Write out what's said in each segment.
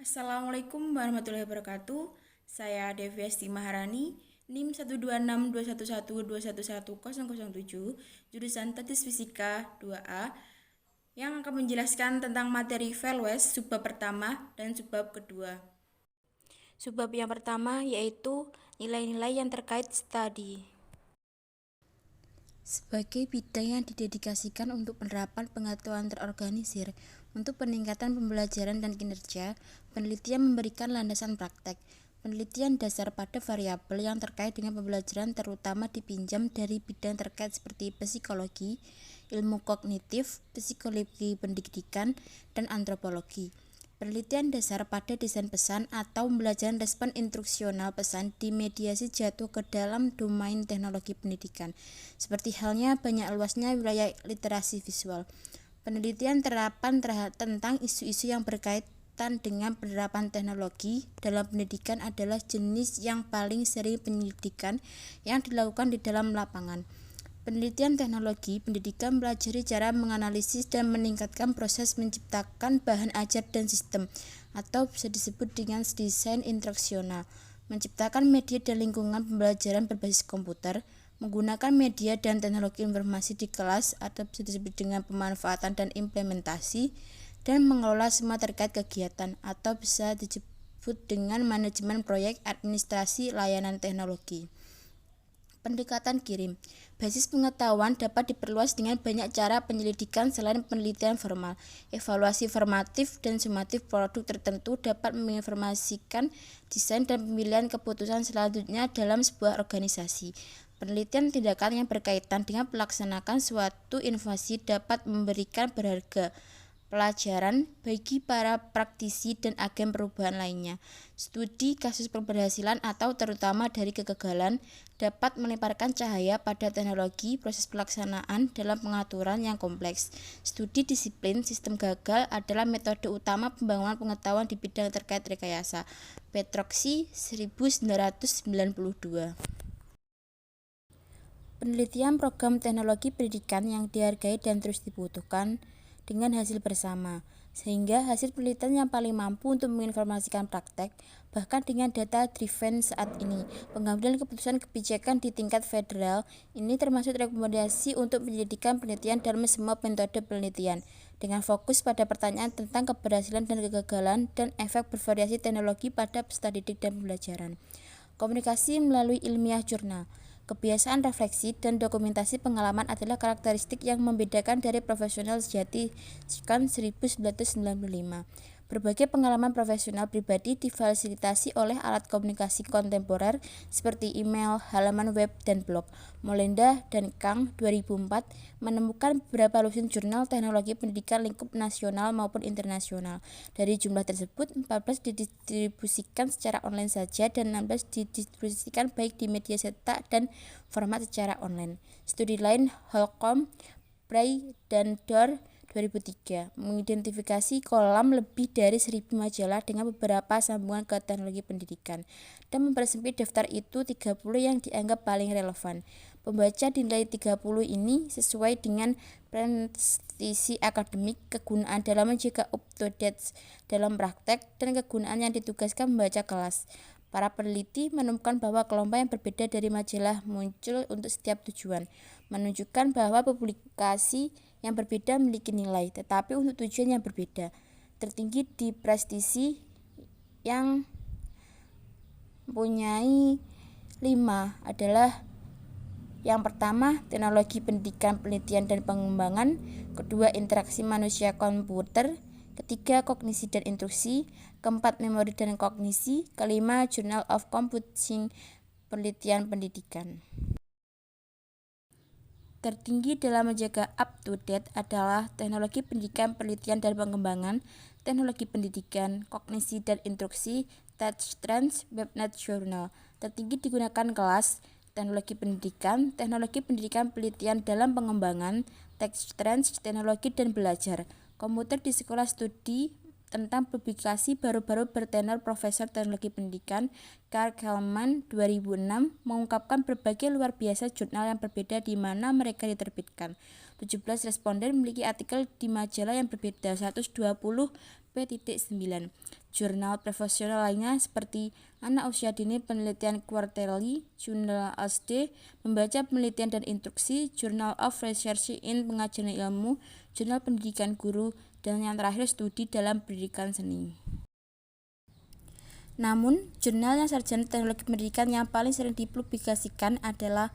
Assalamualaikum warahmatullahi wabarakatuh. Saya Deviasti Maharani, NIM 1262112111007, jurusan Tesis Fisika 2A, yang akan menjelaskan tentang materi Values subbab pertama dan subbab kedua. Subbab yang pertama yaitu nilai-nilai yang terkait studi. Sebagai bidang yang didedikasikan untuk penerapan pengetahuan terorganisir untuk peningkatan pembelajaran dan kinerja, penelitian memberikan landasan praktek. Penelitian dasar pada variabel yang terkait dengan pembelajaran terutama dipinjam dari bidang terkait seperti psikologi, ilmu kognitif, psikologi pendidikan, dan antropologi. Penelitian dasar pada desain pesan atau pembelajaran respon instruksional pesan dimediasi jatuh ke dalam domain teknologi pendidikan, seperti halnya banyak luasnya wilayah literasi visual. Penelitian terapan tentang isu-isu yang berkaitan dengan penerapan teknologi dalam pendidikan adalah jenis yang paling sering penyelidikan yang dilakukan di dalam lapangan. Penelitian teknologi pendidikan mempelajari cara menganalisis dan meningkatkan proses menciptakan bahan ajar dan sistem, atau bisa disebut dengan desain instruksional, menciptakan media dan lingkungan pembelajaran berbasis komputer, menggunakan media dan teknologi informasi di kelas, atau bisa disebut dengan pemanfaatan dan implementasi, dan mengelola semua terkait kegiatan, atau bisa disebut dengan manajemen proyek administrasi layanan teknologi. Pendekatan kirim. Basis pengetahuan dapat diperluas dengan banyak cara penyelidikan selain penelitian formal. Evaluasi formatif dan sumatif produk tertentu dapat menginformasikan desain dan pemilihan keputusan selanjutnya dalam sebuah organisasi. Penelitian tindakan yang berkaitan dengan pelaksanaan suatu inovasi dapat memberikan berharga pelajaran bagi para praktisi dan agen perubahan lainnya. Studi kasus keberhasilan atau terutama dari kegagalan dapat melemparkan cahaya pada teknologi proses pelaksanaan dalam pengaturan yang kompleks. Studi disiplin sistem gagal adalah metode utama pembangunan pengetahuan di bidang terkait rekayasa. Petroksi 1992. Penelitian program teknologi pendidikan yang dihargai dan terus dibutuhkan dengan hasil bersama, sehingga hasil penelitian yang paling mampu untuk menginformasikan praktek, bahkan dengan data driven saat ini. Pengambilan keputusan kebijakan di tingkat federal ini termasuk rekomendasi untuk penyelidikan penelitian dalam semua metode penelitian, dengan fokus pada pertanyaan tentang keberhasilan dan kegagalan dan efek bervariasi teknologi pada peserta didik dan pembelajaran. Komunikasi melalui ilmiah jurnal. Kebiasaan refleksi dan dokumentasi pengalaman adalah karakteristik yang membedakan dari profesional sejati tahun 1995. Berbagai pengalaman profesional pribadi difasilitasi oleh alat komunikasi kontemporer seperti email, halaman web, dan blog. Molenda dan Kang 2004 menemukan beberapa lusin jurnal teknologi pendidikan lingkup nasional maupun internasional. Dari jumlah tersebut, 14 didistribusikan secara online saja dan 16 didistribusikan baik di media cetak dan format secara online. Studi lain Holcomb, Bray, dan Dorr 2003 mengidentifikasi kolam lebih dari 1.000 majalah dengan beberapa sambungan ke teknologi pendidikan dan mempersempit daftar itu 30 yang dianggap paling relevan. Pembaca dinilai 30 ini sesuai dengan prestisi akademik, kegunaan dalam menjaga up-to-date dalam praktek, dan kegunaan yang ditugaskan membaca kelas. Para peneliti menemukan bahwa kelompok yang berbeda dari majalah muncul untuk setiap tujuan, menunjukkan bahwa publikasi yang berbeda memiliki nilai, tetapi untuk tujuan yang berbeda. Tertinggi di prestisi yang mempunyai 5 adalah yang pertama, teknologi pendidikan, penelitian, dan pengembangan. Kedua, interaksi manusia komputer. Ketiga, kognisi dan instruksi. Keempat, memori dan kognisi. Kelima, Journal of Computing, penelitian pendidikan. Tertinggi dalam menjaga up-to-date adalah teknologi pendidikan, penelitian, dan pengembangan, teknologi pendidikan, kognisi, dan instruksi, Touch Trends, Webnet Journal. Tertinggi digunakan kelas, teknologi pendidikan, penelitian dalam pengembangan, Touch Trends, teknologi dan belajar, komputer di sekolah studi tentang publikasi baru-baru bertenor Profesor Teknologi Pendidikan Karl Kalman 2006 mengungkapkan berbagai luar biasa jurnal yang berbeda di mana mereka diterbitkan. 17 responden memiliki artikel di majalah yang berbeda, 120 P.9. Jurnal profesional lainnya seperti Anak Usia Dini Penelitian Quarterly, Jurnal ASD, Membaca Penelitian dan Instruksi, Journal of Research in Pengajaran Ilmu, Jurnal Pendidikan Guru, dan yang terakhir Studi dalam Pendidikan Seni. Namun, jurnal yang sarjana teknologi pendidikan yang paling sering dipublikasikan adalah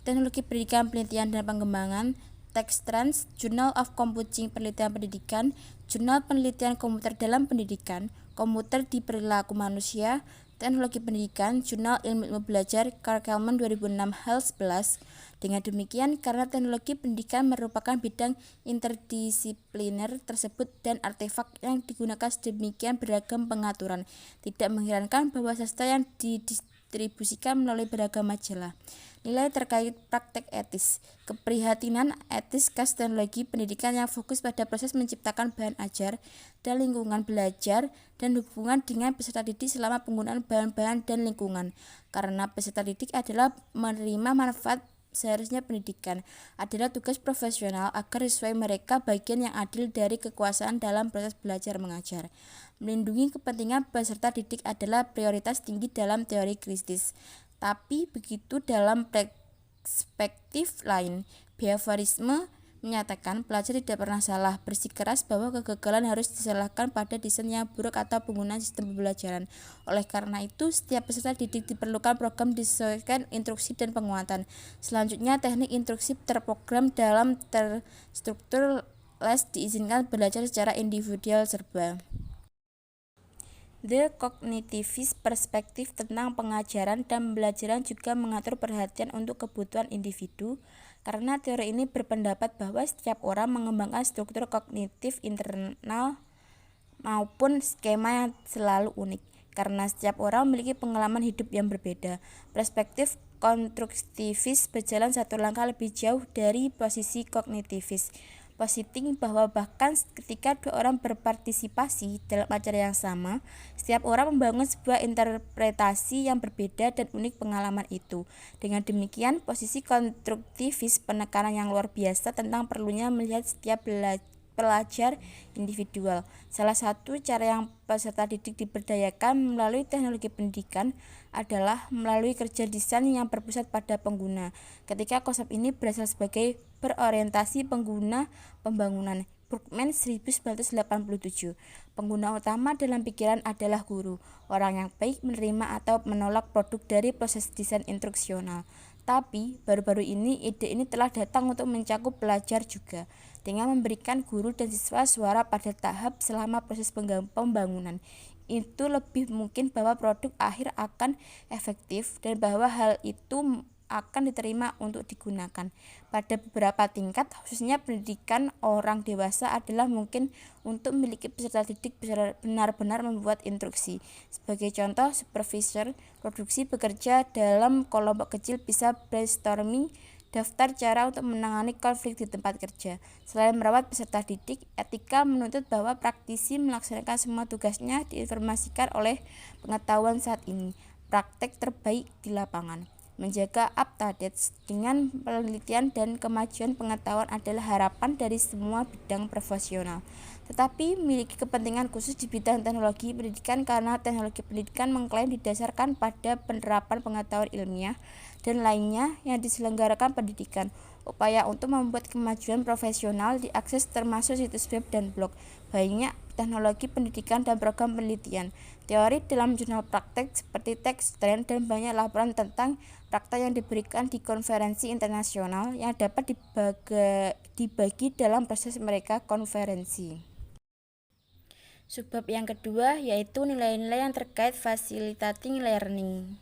Teknologi Pendidikan Penelitian dan Pengembangan, TechStrends, Journal of Computing Penelitian Pendidikan, Jurnal Penelitian Komputer dalam Pendidikan, Komputer di Perilaku Manusia, Teknologi Pendidikan, Jurnal Ilmu Belajar, Curriculum 2006 Health Plus. Dengan demikian, karena teknologi pendidikan merupakan bidang interdisipliner tersebut dan artefak yang digunakan sedemikian beragam pengaturan, tidak mengherankan bahwa sastra yang didistribusikan melalui beragam majalah. Nilai terkait praktek etis. Keprihatinan etis khas teknologi pendidikan yang fokus pada proses menciptakan bahan ajar dan lingkungan belajar dan hubungan dengan peserta didik selama penggunaan bahan-bahan dan lingkungan. Karena peserta didik adalah menerima manfaat, seharusnya pendidikan adalah tugas profesional agar sesuai mereka bagian yang adil dari kekuasaan dalam proses belajar mengajar. Melindungi kepentingan peserta didik adalah prioritas tinggi dalam teori kritis. Tapi begitu dalam perspektif lain, behaviorisme menyatakan pelajar tidak pernah salah, bersikeras bahwa kegagalan harus disalahkan pada desain yang buruk atau penggunaan sistem pembelajaran. Oleh karena itu, setiap peserta didik diperlukan program disesuaikan instruksi dan penguatan. Selanjutnya, teknik instruksi terprogram dalam terstruktur les diizinkan belajar secara individual serba. The Cognitivist perspektif tentang pengajaran dan pembelajaran juga mengatur perhatian untuk kebutuhan individu, karena teori ini berpendapat bahwa setiap orang mengembangkan struktur kognitif internal maupun skema yang selalu unik, karena setiap orang memiliki pengalaman hidup yang berbeda. Perspektif konstruktivis berjalan satu langkah lebih jauh dari posisi kognitivis, positing bahwa bahkan ketika dua orang berpartisipasi dalam acara yang sama, setiap orang membangun sebuah interpretasi yang berbeda dan unik pengalaman itu. Dengan demikian, posisi konstruktivis penekanan yang luar biasa tentang perlunya melihat setiap pelajar individual. Salah satu cara yang peserta didik diberdayakan melalui teknologi pendidikan adalah melalui kerja desain yang berpusat pada pengguna. Ketika konsep ini berasal sebagai berorientasi pengguna pembangunan. Brookman 1987. Pengguna utama dalam pikiran adalah guru, orang yang baik menerima atau menolak produk dari proses desain instruksional. Tapi baru-baru ini ide ini telah datang untuk mencakup pelajar juga, dengan memberikan guru dan siswa suara pada tahap selama proses pembangunan. Itu lebih mungkin bahwa produk akhir akan efektif dan bahwa hal itu akan diterima untuk digunakan. Pada beberapa tingkat, khususnya pendidikan orang dewasa, adalah mungkin untuk memiliki peserta didik benar-benar membuat instruksi. Sebagai contoh, supervisor produksi bekerja dalam kelompok kecil bisa brainstorming daftar cara untuk menangani konflik di tempat kerja. Selain merawat peserta didik, etika menuntut bahwa praktisi melaksanakan semua tugasnya diinformasikan oleh pengetahuan saat ini, praktek terbaik di lapangan. Menjaga up-to-date dengan penelitian dan kemajuan pengetahuan adalah harapan dari semua bidang profesional, tetapi memiliki kepentingan khusus di bidang teknologi pendidikan karena teknologi pendidikan mengklaim didasarkan pada penerapan pengetahuan ilmiah dan lainnya yang diselenggarakan pendidikan. Upaya untuk membuat kemajuan profesional diakses termasuk situs web dan blog, banyak teknologi pendidikan dan program penelitian, teori dalam jurnal praktek seperti TechStrends, dan banyak laporan tentang praktek yang diberikan di konferensi internasional yang dapat dibagi dalam proses mereka konferensi. Subbab yang kedua yaitu nilai-nilai yang terkait facilitating learning.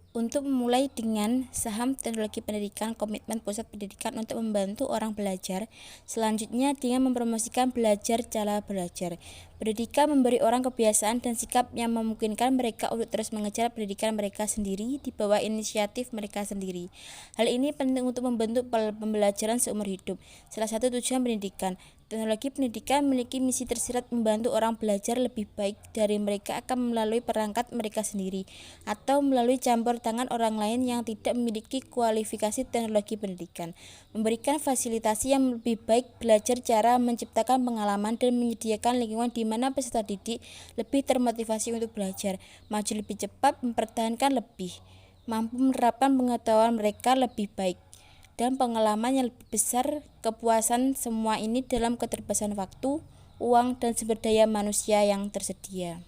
Untuk memulai dengan saham teknologi pendidikan, komitmen pusat pendidikan untuk membantu orang belajar. Selanjutnya dengan mempromosikan belajar cara belajar. Pendidikan memberi orang kebiasaan dan sikap yang memungkinkan mereka untuk terus mengejar pendidikan mereka sendiri di bawah inisiatif mereka sendiri. Hal ini penting untuk membentuk pembelajaran seumur hidup. Salah satu tujuan pendidikan Teknologi pendidikan memiliki misi tersirat membantu orang belajar lebih baik dari mereka akan melalui perangkat mereka sendiri atau melalui campur tangan orang lain yang tidak memiliki kualifikasi teknologi pendidikan. Memberikan fasilitasi yang lebih baik, belajar cara menciptakan pengalaman dan menyediakan lingkungan di mana peserta didik lebih termotivasi untuk belajar, maju lebih cepat, mempertahankan lebih, mampu menerapkan pengetahuan mereka lebih baik, dan pengalaman yang lebih besar. Kepuasan semua ini dalam keterbatasan waktu, uang, dan sumber daya manusia yang tersedia.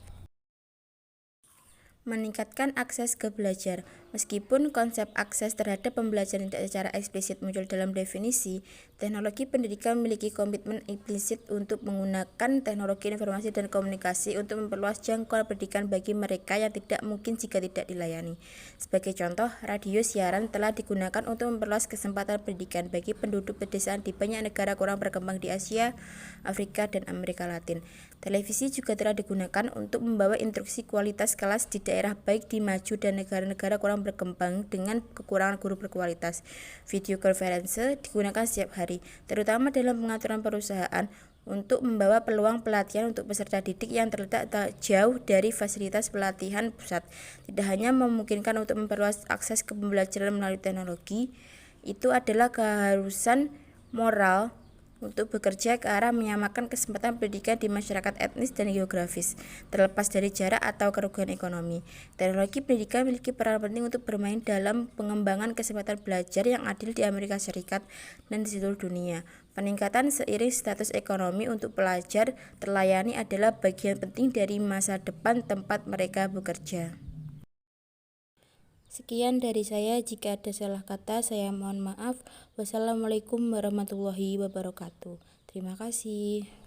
Meningkatkan akses ke belajar. Meskipun konsep akses terhadap pembelajaran tidak secara eksplisit muncul dalam definisi, teknologi pendidikan memiliki komitmen implisit untuk menggunakan teknologi informasi dan komunikasi untuk memperluas jangkauan pendidikan bagi mereka yang tidak mungkin jika tidak dilayani. Sebagai contoh, radio siaran telah digunakan untuk memperluas kesempatan pendidikan bagi penduduk pedesaan di banyak negara kurang berkembang di Asia, Afrika, dan Amerika Latin. Televisi juga telah digunakan untuk membawa instruksi kualitas kelas di daerah baik di maju dan negara-negara kurang berkembang dengan kekurangan guru berkualitas. Video conference digunakan setiap hari, terutama dalam pengaturan perusahaan, untuk membawa peluang pelatihan untuk peserta didik yang terletak tak jauh dari fasilitas pelatihan pusat. Tidak hanya memungkinkan untuk memperluas akses ke pembelajaran melalui teknologi, itu adalah keharusan moral untuk bekerja ke arah menyamakan kesempatan pendidikan di masyarakat etnis dan geografis, terlepas dari jarak atau kerugian ekonomi. Teknologi pendidikan memiliki peran penting untuk bermain dalam pengembangan kesempatan belajar yang adil di Amerika Serikat dan di seluruh dunia. Peningkatan seiring status ekonomi untuk pelajar terlayani adalah bagian penting dari masa depan tempat mereka bekerja. Sekian dari saya, jika ada salah kata saya mohon maaf. Wassalamualaikum warahmatullahi wabarakatuh. Terima kasih.